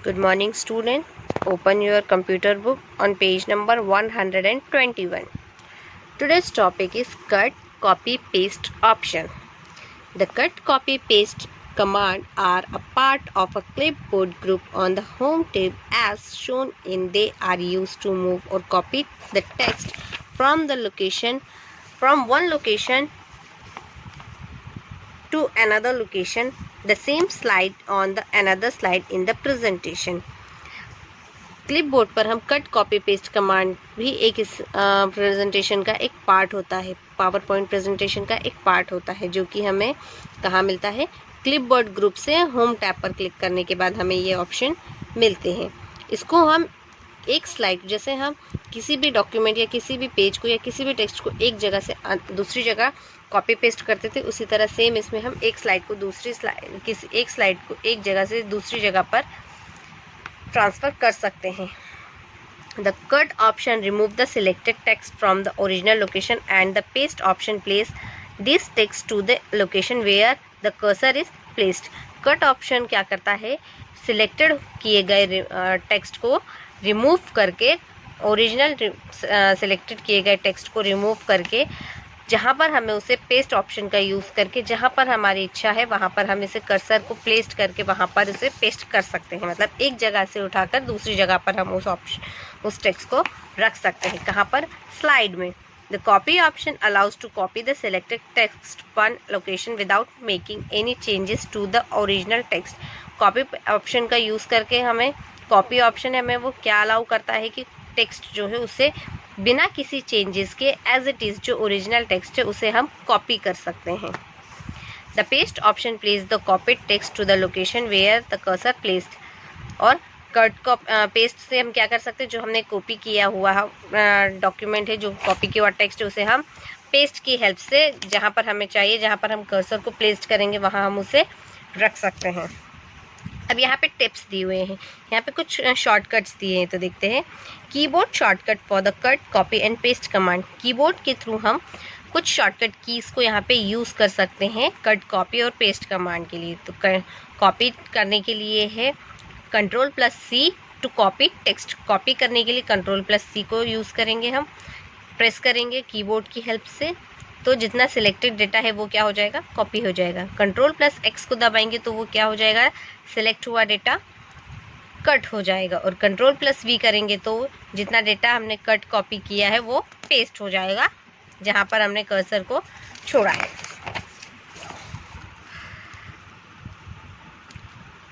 Good morning, student. Open your computer book on page number 121. Today's topic is cut, copy, paste option. The cut, copy, paste command are a part of a clipboard group on the home tab as shown in. They are used to move or copy the text from one location to another location, the same slide on the another slide in the presentation. Clipboard पर हम cut copy paste command भी एक इस presentation का एक part होता है, power point presentation का एक पार्ट होता है, जो कि हमें कहाँ मिलता है, क्लिपबोर्ड ग्रुप से होम टैब पर क्लिक करने के बाद हमें ये ऑप्शन मिलते हैं। इसको हम एक स्लाइड, जैसे हम किसी भी डॉक्यूमेंट या किसी भी पेज को या किसी भी टेक्स्ट को एक जगह से दूसरी जगह कॉपी पेस्ट करते थे, उसी तरह सेम इसमें हम एक स्लाइड को एक जगह से दूसरी जगह पर ट्रांसफर कर सकते हैं। The cut option remove the selected text from the original location and the paste option place this text to the location where the cursor is placed. Cut option क्या करता है, सिलेक्टेड किए गए टेक्स्ट को remove करके, original selected किए गए text को रिमूव करके, जहाँ पर हमें उसे पेस्ट ऑप्शन का यूज़ करके, जहाँ पर हमारी इच्छा है वहाँ पर हम इसे कर्सर को प्लेस्ट करके वहाँ पर इसे पेस्ट कर सकते हैं। मतलब एक जगह से उठाकर दूसरी जगह पर हम उस टेक्स्ट को रख सकते हैं। कहाँ पर, स्लाइड में। The copy option allows to copy the selected text one location without making any changes to the original text. Copy option का यूज़ करके हमें, कॉपी ऑप्शन हमें वो क्या अलाउ करता है कि टेक्स्ट जो है उसे बिना किसी चेंजेस के एज इट इज़ जो ओरिजिनल टेक्स्ट है उसे हम कॉपी कर सकते हैं। The paste option place the copied text to the location where the cursor placed. और कट पेस्ट से हम क्या कर सकते हैं, जो हमने कॉपी किया हुआ डॉक्यूमेंट है, जो कॉपी किया हुआ टेक्स्ट है, उसे हम पेस्ट की हेल्प से जहाँ पर हमें चाहिए, जहाँ पर हम कर्सर को प्लेस करेंगे वहाँ हम उसे रख सकते हैं। अब यहाँ पे टिप्स दिए हुए हैं, यहाँ पे कुछ शॉर्टकट्स दिए हैं, तो देखते हैं। Keyboard shortcut for the cut copy and paste command. Keyboard के थ्रू हम कुछ शॉर्टकट कीज़ को यहाँ पे यूज़ कर सकते हैं कट, कॉपी और पेस्ट कमांड के लिए। तो कॉपी करने के लिए है Ctrl+C to copy text. Copy करने के लिए Ctrl+C को यूज़ करेंगे, हम प्रेस करेंगे कीबोर्ड की हेल्प से, तो जितना सिलेक्टेड डेटा है वो क्या हो जाएगा, कॉपी हो जाएगा। Ctrl+X को दबाएंगे तो वो क्या हो जाएगा, सिलेक्ट हुआ डेटा कट हो जाएगा। और Ctrl+V करेंगे तो जितना डेटा हमने कट कॉपी किया है वो पेस्ट हो जाएगा जहाँ पर हमने कर्सर को छोड़ा है।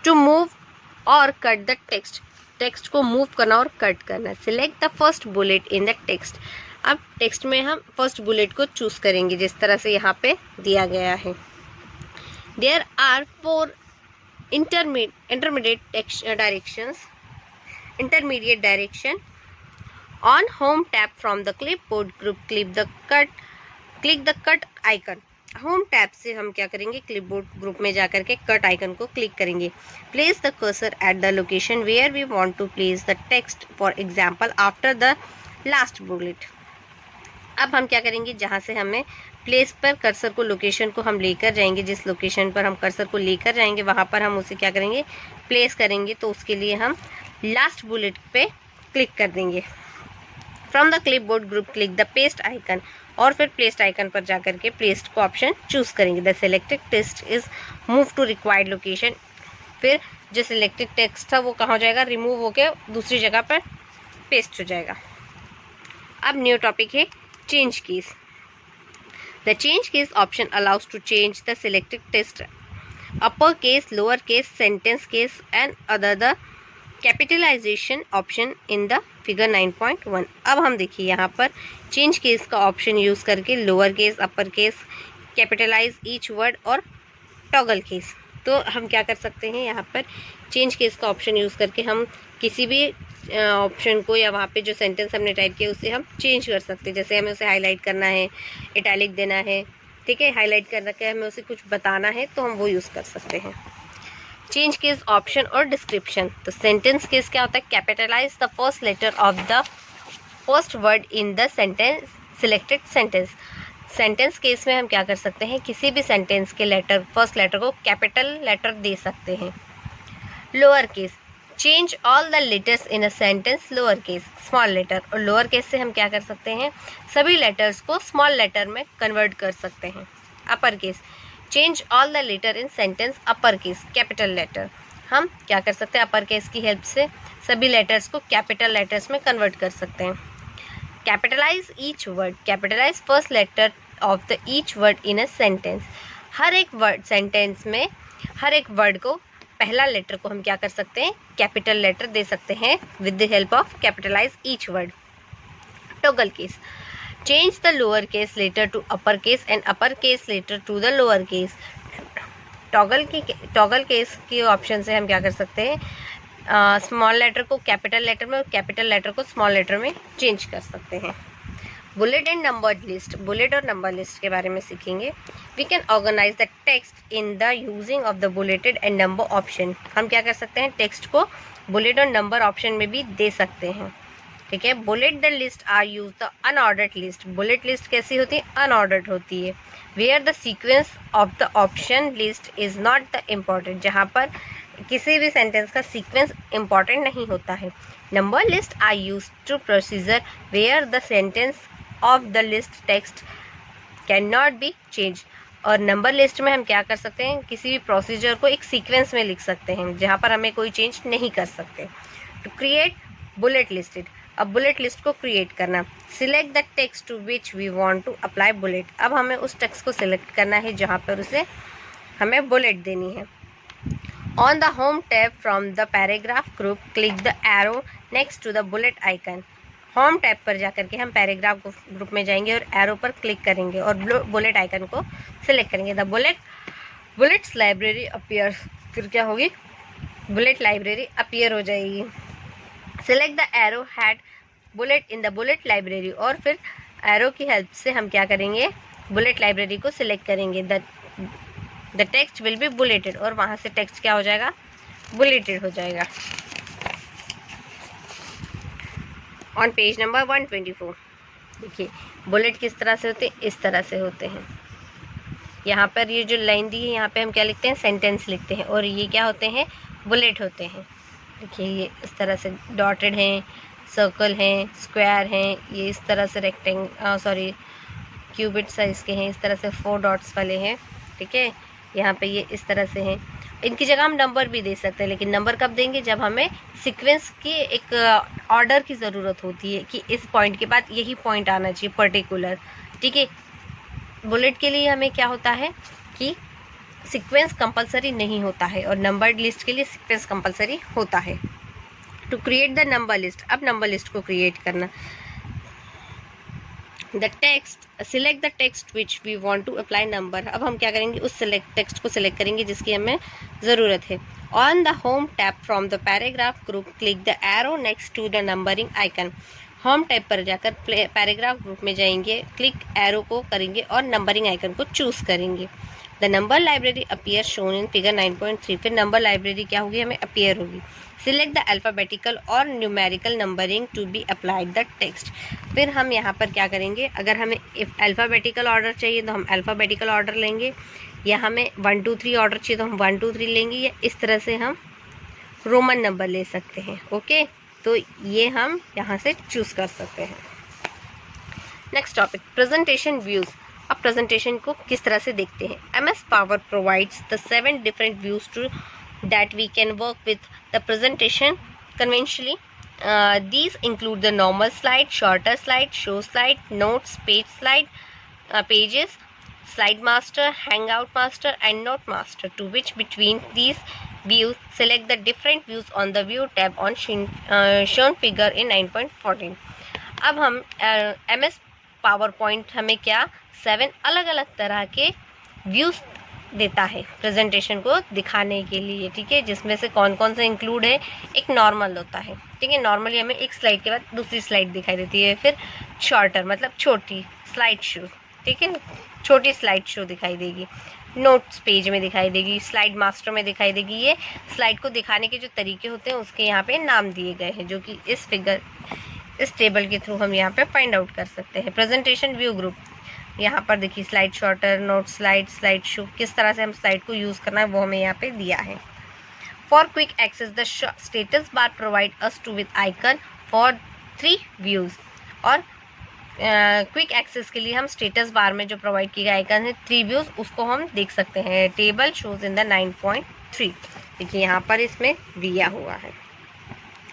टू मूव और कट द टेक्स्ट, टेक्स्ट को मूव करना और कट करना। Select the first bullet in the text. अब टेक्स्ट में हम फर्स्ट बुलेट को चूज़ करेंगे जिस तरह से यहाँ पे दिया गया है। There are 4 intermediate direction on home tab from the clipboard group. Click the cut icon. Home tab से हम क्या करेंगे, क्लिपबोर्ड ग्रुप में जाकर के कट आइकन को क्लिक करेंगे। Place the cursor at the location where we want to place the text, for example after the last bullet. अब हम क्या करेंगे, जहाँ से हमें प्लेस पर कर्सर को, लोकेशन को हम लेकर जाएंगे, जिस लोकेशन पर हम कर्सर को लेकर जाएंगे वहाँ पर हम उसे क्या करेंगे, प्लेस करेंगे। तो उसके लिए हम लास्ट बुलेट पे क्लिक कर देंगे। From the clipboard group click the paste icon, और फिर पेस्ट आइकन पर जाकर के पेस्ट को ऑप्शन चूज़ करेंगे। The selected text is move to required location. फिर जो सिलेक्टेड टेक्स्ट था वो कहाँ हो जाएगा, रिमूव होकर दूसरी जगह पर पेस्ट हो जाएगा। अब न्यू टॉपिक है change keys. The change case option allows to change the selected text upper case, lower case, sentence case and other the capitalization option in the figure 9.1। अब हम देखिए यहाँ पर चेंज केस का ऑप्शन यूज़ करके lower case, upper case, capitalize each word और toggle case. तो हम क्या कर सकते हैं, यहाँ पर चेंज केस का ऑप्शन यूज़ करके हम किसी भी ऑप्शन को या वहाँ पे जो सेंटेंस हमने टाइप किया उसे हम चेंज कर सकते हैं। जैसे हमें उसे हाईलाइट करना है, इटैलिक देना है, ठीक है, हाईलाइट कर रखा है, हमें उसे कुछ बताना है तो हम वो यूज़ कर सकते हैं। चेंज केस ऑप्शन और डिस्क्रिप्शन। तो सेंटेंस केस क्या होता है, capitalize the first letter of the first word in the sentence selected sentence. Sentence case में हम क्या कर सकते हैं, किसी भी सेंटेंस के लेटर, फर्स्ट लेटर को कैपिटल लेटर दे सकते हैं। Lower case, change all the letters in a sentence lower case, small letter, और लोअर केस से हम क्या कर सकते हैं, सभी लेटर्स को स्मॉल लेटर में कन्वर्ट कर सकते हैं। Upper case, change all the letter in sentence upper case, capital letter, हम क्या कर सकते हैं, अपर केस की हेल्प से सभी लेटर्स को कैपिटल लेटर्स में कन्वर्ट कर सकते हैं। Capitalize each word, capitalize first letter of the each word in a sentence, हर एक वर्ड सेंटेंस में हर एक वर्ड को पहला लेटर को हम क्या कर सकते हैं, कैपिटल लेटर दे सकते हैं with the help of capitalize each word. Toggle case, change the lower case letter to upper case and upper case letter to the lower case. Toggle case के ऑप्शन से हम क्या कर सकते हैं, स्मॉल लेटर को कैपिटल लेटर में और कैपिटल लेटर को स्मॉल लेटर में चेंज कर सकते हैं। Bullet and numbered list, bullet और नंबर लिस्ट के बारे में सीखेंगे। We can organise the text in the using of the bulleted and number option, हम क्या कर सकते हैं, टेक्स्ट को बुलेट और नंबर ऑप्शन में भी दे सकते हैं। ठीक है, bullet the list are use the unordered list, bullet list कैसी होती है, अनऑर्डर्ड होती है। Where the sequence of the option list is not the important, जहाँ पर किसी भी सेंटेंस का सीक्वेंस इम्पॉर्टेंट नहीं होता है। Number list are use to procedure where the sentence of the list text can not be change, और number list में हम क्या कर सकते हैं, किसी भी प्रोसीजर को एक सीक्वेंस में लिख सकते हैं जहाँ पर हमें कोई चेंज नहीं कर सकते। टू क्रिएट बुलेट लिस्टेड, अब बुलेट लिस्ट को क्रिएट करना। Select the text to which we want to apply bullet, अब हमें उस टेक्स्ट को सिलेक्ट करना है जहाँ पर उसे हमें बुलेट देनी है। On the home tab from the paragraph group click the arrow next to the bullet icon, home tab पर जाकर के हम पैराग्राफ ग्रुप में जाएंगे और एरो पर क्लिक करेंगे और बुलेट आइकन को सिलेक्ट करेंगे। द बुलेट्स लाइब्रेरी अपीयर, फिर क्या होगी, बुलेट लाइब्रेरी अपीयर हो जाएगी। Select the arrow had bullet in the bullet library, और फिर एरो की हेल्प से हम क्या करेंगे, बुलेट लाइब्रेरी को सिलेक्ट करेंगे। The text will be bulleted, और वहाँ से टेक्स्ट क्या हो जाएगा, बुलेटेड हो जाएगा। ऑन पेज नंबर 124 देखिए बुलेट किस तरह से होते हैं, इस तरह से होते हैं। यहाँ पर ये जो लाइन दी है यहाँ पे हम क्या लिखते हैं, सेंटेंस लिखते हैं, और ये क्या होते हैं, बुलेट होते हैं। देखिए ये इस तरह से डॉटेड हैं, सर्कल हैं, स्क्वायर हैं, ये इस तरह से क्यूबिट साइज़ के हैं, इस तरह से 4 डॉट्स वाले हैं। ठीक है, यहाँ पे ये इस तरह से हैं। इनकी जगह हम नंबर भी दे सकते हैं, लेकिन नंबर कब देंगे, जब हमें सीक्वेंस की एक ऑर्डर की ज़रूरत होती है कि इस पॉइंट के बाद यही पॉइंट आना चाहिए पर्टिकुलर। ठीक है, बुलेट के लिए हमें क्या होता है कि सीक्वेंस कंपलसरी नहीं होता है, और नंबर्ड लिस्ट के लिए सीक्वेंस कंपलसरी होता है। To create the number list, अब नंबर लिस्ट को क्रिएट करना। The text, select the text which we want to apply number, अब हम क्या करेंगे, उस टेक्स्ट को सिलेक्ट करेंगे जिसकी हमें ज़रूरत है। On the home tab from the paragraph group click the arrow next to the numbering icon, home tab पर जाकर पैराग्राफ ग्रुप में जाएंगे, क्लिक एरो को करेंगे और नंबरिंग आइकन को चूज़ करेंगे। The number library appear shown in figure 9.3, फिर नंबर लाइब्रेरी क्या होगी, हमें अपीयर होगी। सिलेक्ट द अल्फ़ाबेटिकल और numerical numbering to be applied the text, फिर हम यहाँ पर क्या करेंगे, अगर हमें अल्फ़ाबेटिकल ऑर्डर चाहिए तो हम अल्फ़ाबेटिकल ऑर्डर लेंगे, या हमें 1 2 3 ऑर्डर चाहिए तो हम 1 2 3 लेंगे, या इस तरह से हम रोमन नंबर ले सकते हैं। ओके, तो ये हम यहाँ से चूज़ कर सकते हैं। Next topic, presentation views. अब प्रेजेंटेशन को किस तरह से देखते हैं। MS Power provides the 7 different views to that we can work with the presentation conventionally. These include the normal slide, shorter slide, show slide, notes, page slide, pages, slide master, hangout master and note master, to which between these views select the different views on the view tab on shown figure in 9.14. अब हम MS power point हमें क्या 7 अलग अलग तरह के views देता है प्रेजेंटेशन को दिखाने के लिए। ठीक है, जिसमें से कौन कौन से इंक्लूड है, एक नॉर्मल होता है। ठीक है, नॉर्मली हमें एक स्लाइड के बाद दूसरी स्लाइड दिखाई देती है, फिर शॉर्टर मतलब छोटी स्लाइड शो। ठीक है, छोटी स्लाइड शो दिखाई देगी, नोट्स पेज में दिखाई देगी, स्लाइड मास्टर में दिखाई देगी। ये स्लाइड को दिखाने के जो तरीके होते हैं उसके यहाँ पे नाम दिए गए हैं, जो कि इस टेबल के थ्रू हम यहाँ पे फाइंड आउट कर सकते हैं। प्रेजेंटेशन व्यू ग्रुप, यहाँ पर देखिए slide shorter, note slide, slide show, किस तरह से हम स्लाइड को यूज़ करना है वो हमें यहाँ पे दिया है। For quick access, the status bar provide us to with icon for 3 views. और क्विक एक्सेस के लिए हम स्टेटस बार में जो प्रोवाइड किया गया आइकन है 3 व्यूज, उसको हम देख सकते हैं. Table shows in the 9.3. देखिए यहाँ पर इसमें दिया हुआ है.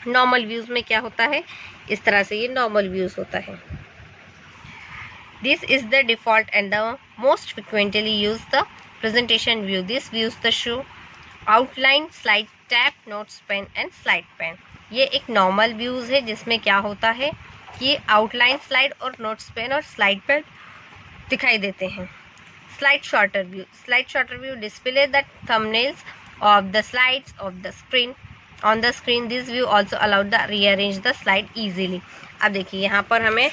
नॉर्मल व्यूज में क्या होता है, इस तरह से ये नॉर्मल व्यूज होता है. This is the default and the most frequently use the presentation view. This views the show outline, slide tab, notes pane and slide pane. ये एक नॉर्मल व्यूज है जिसमें क्या होता है, ये आउटलाइन, स्लाइड और नोट्स पेन और स्लाइड पेन दिखाई देते हैं. Slide sorter view. Slide sorter view display the thumbnails of the slides of the screen on the screen. This view also allowed the rearrange the slide easily. अब देखिए यहाँ पर हमें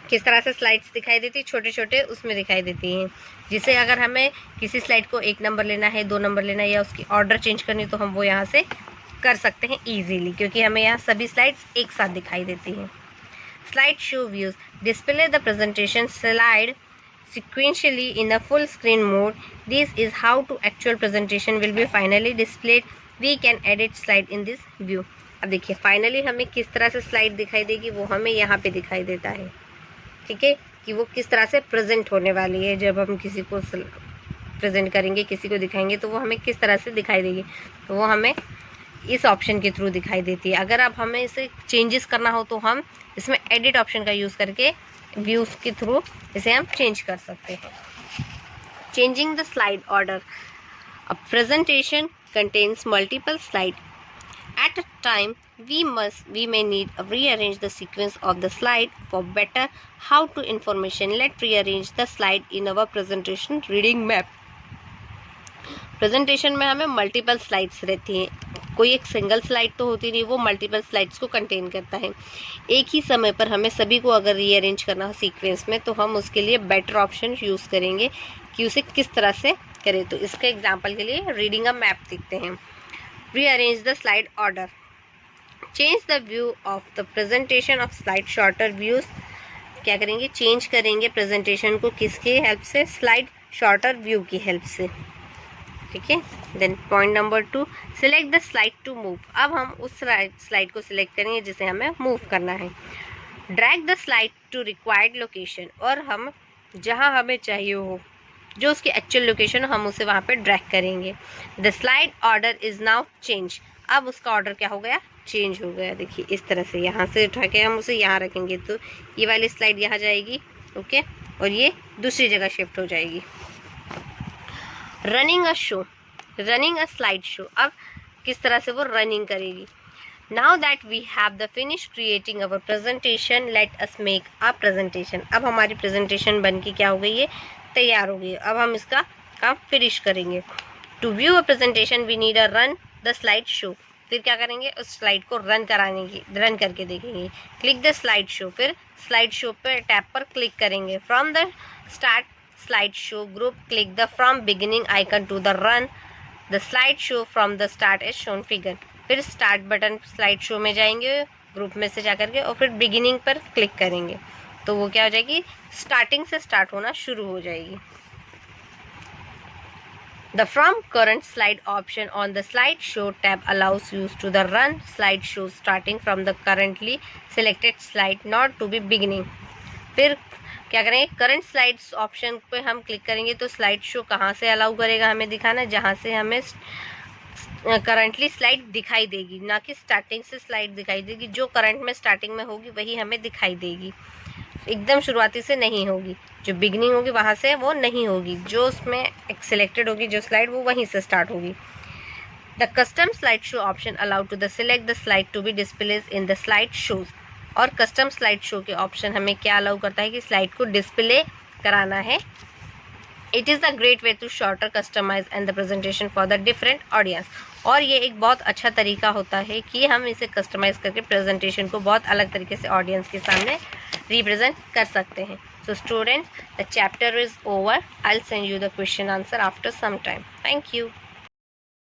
किस तरह से स्लाइड्स दिखाई देती है, छोटे छोटे उसमें दिखाई देती हैं. जिसे अगर हमें किसी स्लाइड को 1 नंबर लेना है, 2 नंबर लेना है या उसकी ऑर्डर चेंज करनी, तो हम वो यहाँ से कर सकते हैं इजीली, क्योंकि हमें यहाँ सभी स्लाइड्स एक साथ दिखाई देती हैं. Slide show views display the presentation slide sequentially in a full screen mode. This is how to actual presentation will be finally displayed. We can edit slide in this view. अब देखिए finally हमें किस तरह से slide दिखाई देगी, वो हमें यहाँ पे दिखाई देता है. ठीक है, कि वो किस तरह से प्रेजेंट होने वाली है. जब हम किसी को प्रेजेंट करेंगे, किसी को दिखाएंगे, तो वो हमें किस तरह से दिखाई देगी, तो वो हमें इस ऑप्शन के थ्रू दिखाई देती है. अगर अब हमें इसे चेंजेस करना हो तो हम इसमें एडिट ऑप्शन का यूज़ करके व्यूज़ के थ्रू इसे हम चेंज कर सकते हैं. Changing the slide order. A presentation contains multiple slide at a time. We may need to rearrange the sequence of the slide for better how to information. Let's rearrange the slide in our presentation reading map. Presentation में हमें multiple slides रहती हैं, कोई एक single slide तो होती नहीं, वो मल्टीपल स्लाइड्स को कंटेन करता है. एक ही समय पर हमें सभी को अगर रीअरेंज करना हो सीक्वेंस में, तो हम उसके लिए बेटर ऑप्शन यूज़ करेंगे कि उसे किस तरह से करें. तो इसके एग्जांपल के लिए रीडिंग अ मैप देखते हैं. Rearrange the slide order. Change the view of the presentation of slide sorter views. क्या करेंगे, चेंज करेंगे प्रेजेंटेशन को किसके हेल्प से, स्लाइड शॉर्टर व्यू की हेल्प से. ठीक है. Then point number 2, select the slide to move. अब हम उस स्लाइड को सिलेक्ट करेंगे जिसे हमें मूव करना है. Drag the slide to required location. और हम जहां हमें चाहिए हो, जो उसकी एक्चुअल लोकेशन हम उसे वहां पे ड्रैग करेंगे. The slide order is now change. अब उसका ऑर्डर क्या हो गया, चेंज हो गया. देखिए इस तरह से यहाँ से उठा के हम उसे यहाँ रखेंगे तो ये वाली स्लाइड यहाँ जाएगी. ओके, और ये दूसरी जगह शिफ्ट हो जाएगी. Running a show. Running a slide show. अब किस तरह से वो रनिंग करेगी. Now that we have the finish creating our presentation, let us make a presentation. अब हमारी प्रेजेंटेशन बन के क्या हो गई है, तैयार हो गई. अब हम इसका काम फिनिश करेंगे. To view a presentation we need a run the slide show. फिर क्या करेंगे, उस स्लाइड को रन करके देखेंगे. Click the slide show. फिर स्लाइड शो पर टैब पर क्लिक करेंगे. From the start slide show group, click the from beginning icon to the run the slide show from the start as shown figure. फिर start button slide show में जाएंगे group में से जा करके, और फिर बिगिनिंग पर क्लिक करेंगे तो वो क्या हो जाएगी, स्टार्टिंग से स्टार्ट होना शुरू हो जाएगी. The from current slide option on the slideshow tab allows you to the run slideshow starting from the currently selected slide, not to be beginning. फिर क्या करेंगे, करंट स्लाइड्स ऑप्शन पे हम क्लिक करेंगे तो स्लाइड शो कहाँ से allow करेगा हमें दिखाना, जहाँ से हमें करंटली स्लाइड दिखाई देगी, ना कि स्टार्टिंग से स्लाइड दिखाई देगी. जो करंट में स्टार्टिंग में होगी वही हमें दिखाई देगी, एकदम शुरुआती से नहीं होगी. जो बिगनिंग होगी वहाँ से वो नहीं होगी, जो उसमें एक सिलेक्टेड होगी जो स्लाइड वो वहीं से स्टार्ट होगी. The custom slide show option allow to the select the slide to be displays in the slide shows. और कस्टम स्लाइड शो के ऑप्शन हमें क्या अलाउ करता है कि स्लाइड को डिस्प्ले कराना है. It is the great way to shorter customize and the presentation for the different audience. और ये एक बहुत अच्छा तरीका होता है कि हम इसे कस्टमाइज़ करके प्रेजेंटेशन को बहुत अलग तरीके से ऑडियंस के सामने रिप्रेजेंट कर सकते हैं. So students, the chapter is over. I'll send you the question answer after some time. Thank you.